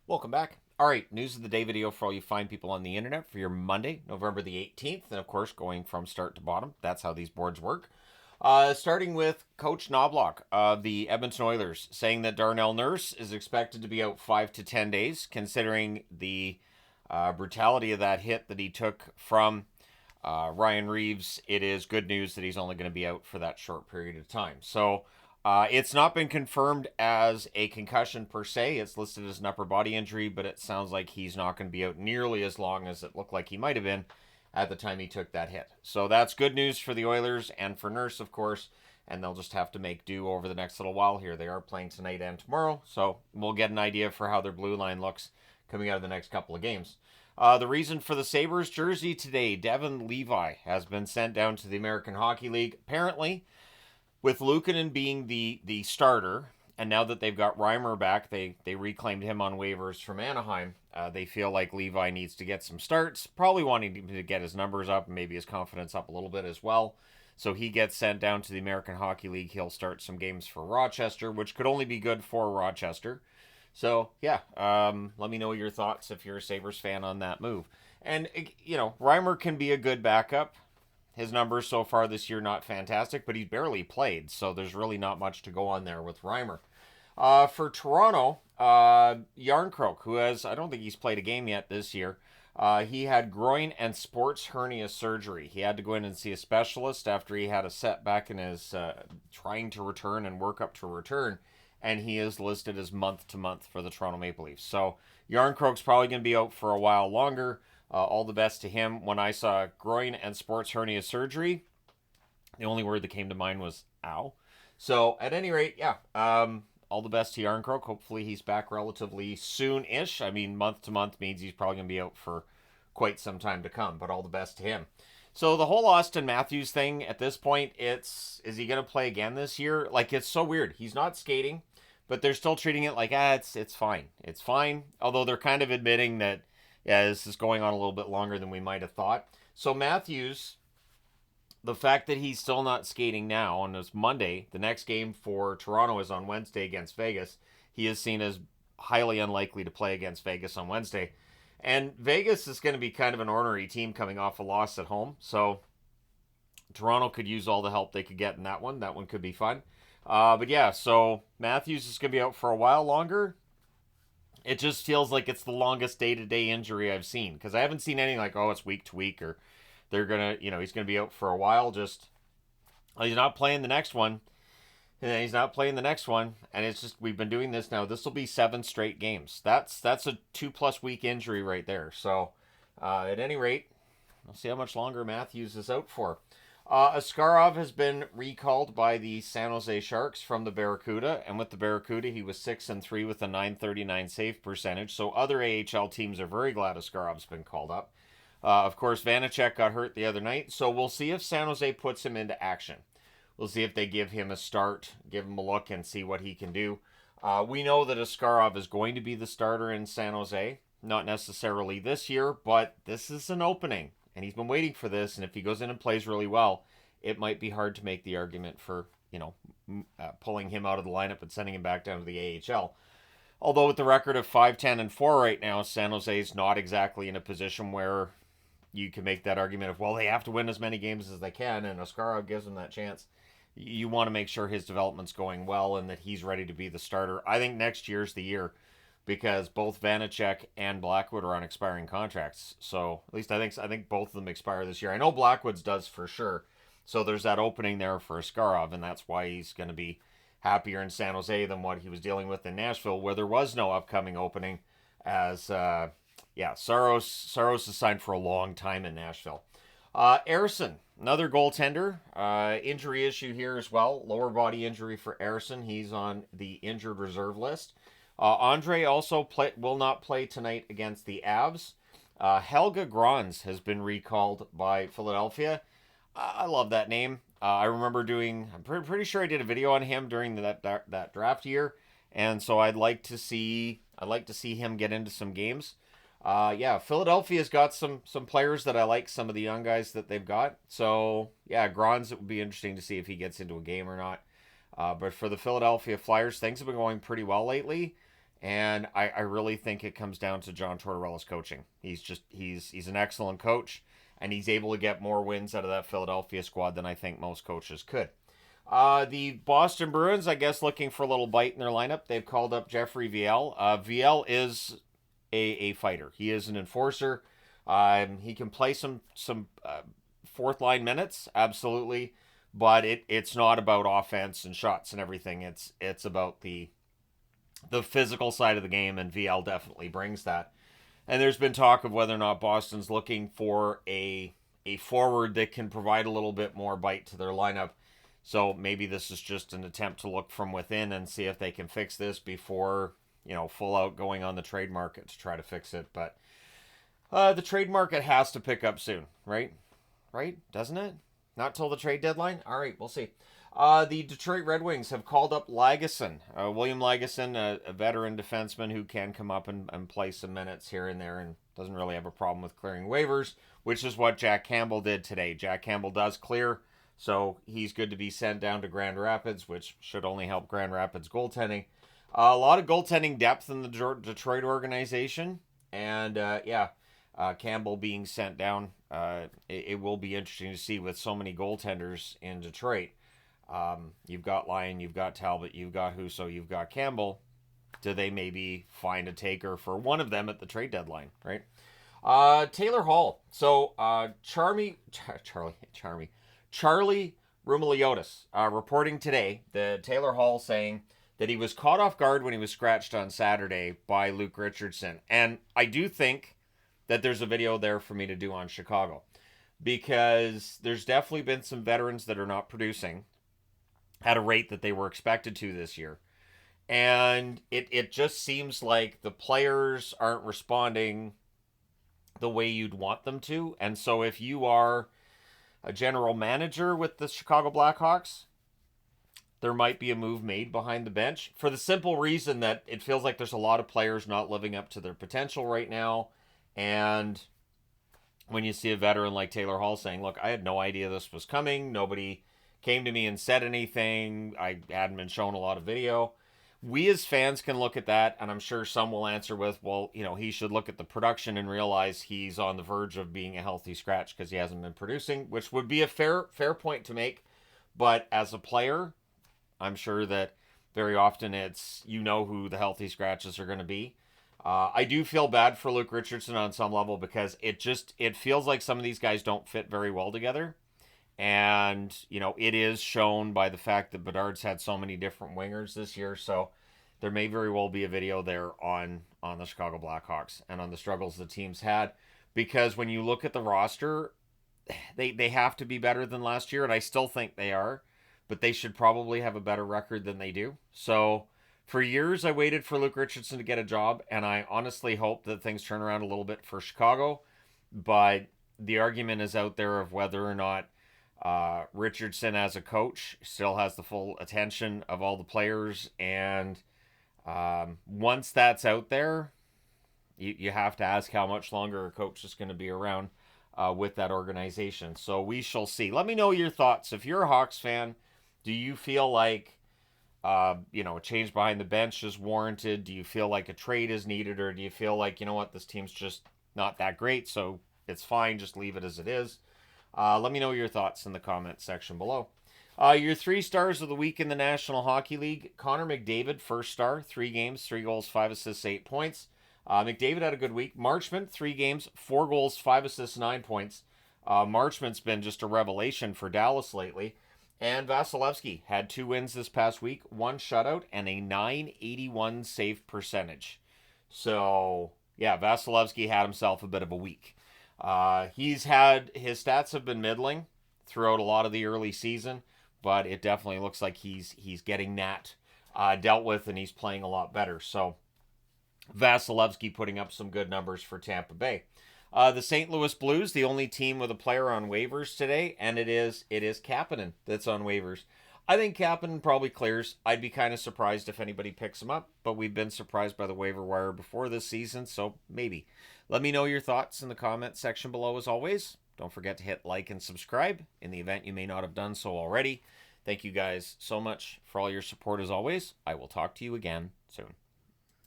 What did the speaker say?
Welcome back. All right, news of the day video for all you fine people on the internet for your Monday, November the 18th. And of course, going from start to bottom. That's how these boards work. Starting with Coach Knobloch of the Edmonton Oilers, saying that Darnell Nurse is expected to be out 5 to 10 days, considering the brutality of that hit that he took from Ryan Reeves. It is good news that he's only going to be out for that short period of time. So it's not been confirmed as a concussion per se. It's listed as an upper body injury, but it sounds like he's not going to be out nearly as long as it looked like he might have been at the time he took that hit. So that's good news for the Oilers and for Nurse, of course, and they'll just have to make do over the next little while here. They are playing tonight and tomorrow, so we'll get an idea for how their blue line looks coming out of the next couple of games. The reason for the Sabres jersey today, Devin Levi has been sent down to the American Hockey League. Apparently, with Luukkonen being the starter, and now that they've got Reimer back, they reclaimed him on waivers from Anaheim. They feel like Levi needs to get some starts, probably wanting him to get his numbers up and maybe his confidence up a little bit as well. So he gets sent down to the American Hockey League. He'll start some games for Rochester, which could only be good for Rochester. So, yeah, let me know your thoughts if you're a Sabres fan on that move. And, Reimer can be a good backup. His numbers so far this year not fantastic, but he's barely played, so there's really not much to go on there with Reimer. For Toronto, Yarncroke, who I don't think he's played a game yet this year. He had groin and sports hernia surgery. He had to go in and see a specialist after he had a setback in his trying to return and work up to return, and he is listed as month to month for the Toronto Maple Leafs. So Yarncroke's probably going to be out for a while longer. All the best to him. When I saw groin and sports hernia surgery, the only word that came to mind was ow. So at any rate, yeah, all the best to Yarncroke. Hopefully he's back relatively soon-ish. I mean, month to month means he's probably going to be out for quite some time to come, but all the best to him. So the whole Auston Matthews thing, at this point, is he going to play again this year? Like, it's so weird. He's not skating, but they're still treating it like, it's fine. It's fine, although they're kind of admitting that, yeah, this is going on a little bit longer than we might have thought. So Matthews, the fact that he's still not skating now on this Monday, the next game for Toronto is on Wednesday against Vegas. He is seen as highly unlikely to play against Vegas on Wednesday. And Vegas is going to be kind of an ornery team coming off a loss at home. So Toronto could use all the help they could get in that one. That one could be fun. But yeah, so Matthews is going to be out for a while longer. It just feels like it's the longest day-to-day injury I've seen, because I haven't seen anything like, oh, it's week to week, or they're going to, he's going to be out for a while. Just, he's not playing the next one, and then he's not playing the next one, and it's just, we've been doing this now. This will be 7 straight games. That's a 2+ week injury right there. So, at any rate, we'll see how much longer Matthews is out for. Askarov has been recalled by the San Jose Sharks from the Barracuda, and with the Barracuda, he was 6-3 with a .939 save percentage. So other AHL teams are very glad Askarov's been called up. Of course, Vanacek got hurt the other night, so we'll see if San Jose puts him into action. We'll see if they give him a start, give him a look, and see what he can do. We know that Askarov is going to be the starter in San Jose, not necessarily this year, but this is an opening. And he's been waiting for this, and if he goes in and plays really well, it might be hard to make the argument for, pulling him out of the lineup and sending him back down to the AHL. Although with the record of 5-10-4 right now, San Jose is not exactly in a position where you can make that argument of, well, they have to win as many games as they can, and Askarov gives them that chance. You want to make sure his development's going well and that he's ready to be the starter. I think next year's the year, because both Vanacek and Blackwood are on expiring contracts. So at least I think both of them expire this year. I know Blackwood's does for sure. So there's that opening there for Askarov, and that's why he's going to be happier in San Jose than what he was dealing with in Nashville, where there was no upcoming opening. As Saros is signed for a long time in Nashville. Ersson, another goaltender, injury issue here as well. Lower body injury for Ersson. He's on the injured reserve list. Andre also will not play tonight against the Avs. Helga Grans has been recalled by Philadelphia. I love that name. I remember I'm pretty sure I did a video on him during that draft year, and so I'd like to see him get into some games. Philadelphia's got some players that I like, some of the young guys that they've got. So yeah, Grans, it would be interesting to see if he gets into a game or not. But for the Philadelphia Flyers, things have been going pretty well lately. And I really think it comes down to John Tortorella's coaching. He's an excellent coach, and he's able to get more wins out of that Philadelphia squad than I think most coaches could. The Boston Bruins, I guess, looking for a little bite in their lineup. They've called up Jeffrey Viel. Viel is a fighter. He is an enforcer. He can play some fourth line minutes, absolutely, but it's not about offense and shots and everything. It's about the physical side of the game, and VL definitely brings that. And there's been talk of whether or not Boston's looking for a forward that can provide a little bit more bite to their lineup. So maybe this is just an attempt to look from within and see if they can fix this before, full out going on the trade market to try to fix it. But the trade market has to pick up soon, right? Right? Doesn't it? Not till the trade deadline? All right, we'll see. The Detroit Red Wings have called up Lagesson, William Lagesson, a veteran defenseman who can come up and play some minutes here and there and doesn't really have a problem with clearing waivers, which is what Jack Campbell did today. Jack Campbell does clear, so he's good to be sent down to Grand Rapids, which should only help Grand Rapids goaltending. A lot of goaltending depth in the Detroit organization, and Campbell being sent down, it will be interesting to see with so many goaltenders in Detroit. You've got Lyon, you've got Talbot, you've got Husso, you've got Campbell. Do they maybe find a taker for one of them at the trade deadline, right? Taylor Hall. So Charlie Roumeliotis reporting today that Taylor Hall saying that he was caught off guard when he was scratched on Saturday by Luke Richardson. And I do think that there's a video there for me to do on Chicago, because there's definitely been some veterans that are not producing at a rate that they were expected to this year. And it just seems like the players aren't responding the way you'd want them to. And so if you are a general manager with the Chicago Blackhawks, there might be a move made behind the bench, for the simple reason that it feels like there's a lot of players not living up to their potential right now. And when you see a veteran like Taylor Hall saying, look, I had no idea this was coming. Nobody came to me and said anything. I hadn't been shown a lot of video. We as fans can look at that, and I'm sure some will answer with, well, he should look at the production and realize he's on the verge of being a healthy scratch because he hasn't been producing, which would be a fair point to make. But as a player, I'm sure that very often it's, who the healthy scratches are going to be. I do feel bad for Luke Richardson on some level, because it feels like some of these guys don't fit very well together. And, it is shown by the fact that Bedard's had so many different wingers this year. So there may very well be a video there on the Chicago Blackhawks and on the struggles the team's had. Because when you look at the roster, they have to be better than last year. And I still think they are. But they should probably have a better record than they do. So for years, I waited for Luke Richardson to get a job. And I honestly hope that things turn around a little bit for Chicago. But the argument is out there of whether or not Richardson as a coach still has the full attention of all the players, and once that's out there, you have to ask how much longer a coach is going to be around with that organization. So we shall see. Let me know your thoughts. If you're a Hawks fan, do you feel like a change behind the bench is warranted? Do you feel like a trade is needed, or do you feel like, this team's just not that great, so it's fine, just leave it as it is? Let me know your thoughts in the comments section below. Your 3 stars of the week in the National Hockey League. Connor McDavid, first star, 3 games, 3 goals, 5 assists, 8 points. McDavid had a good week. Marchment, 3 games, 4 goals, 5 assists, 9 points. Marchment's been just a revelation for Dallas lately. And Vasilevsky had 2 wins this past week, 1 shutout, and a .981 save percentage. So, yeah, Vasilevsky had himself a bit of a week. His stats have been middling throughout a lot of the early season, but it definitely looks like he's getting that dealt with, and he's playing a lot better. So Vasilevsky putting up some good numbers for Tampa Bay. The St. Louis Blues, the only team with a player on waivers today, and it is Kapanen that's on waivers. I think Kapanen probably clears. I'd be kind of surprised if anybody picks him up, but we've been surprised by the waiver wire before this season, so maybe. Let me know your thoughts in the comment section below as always. Don't forget to hit like and subscribe in the event you may not have done so already. Thank you guys so much for all your support as always. I will talk to you again soon.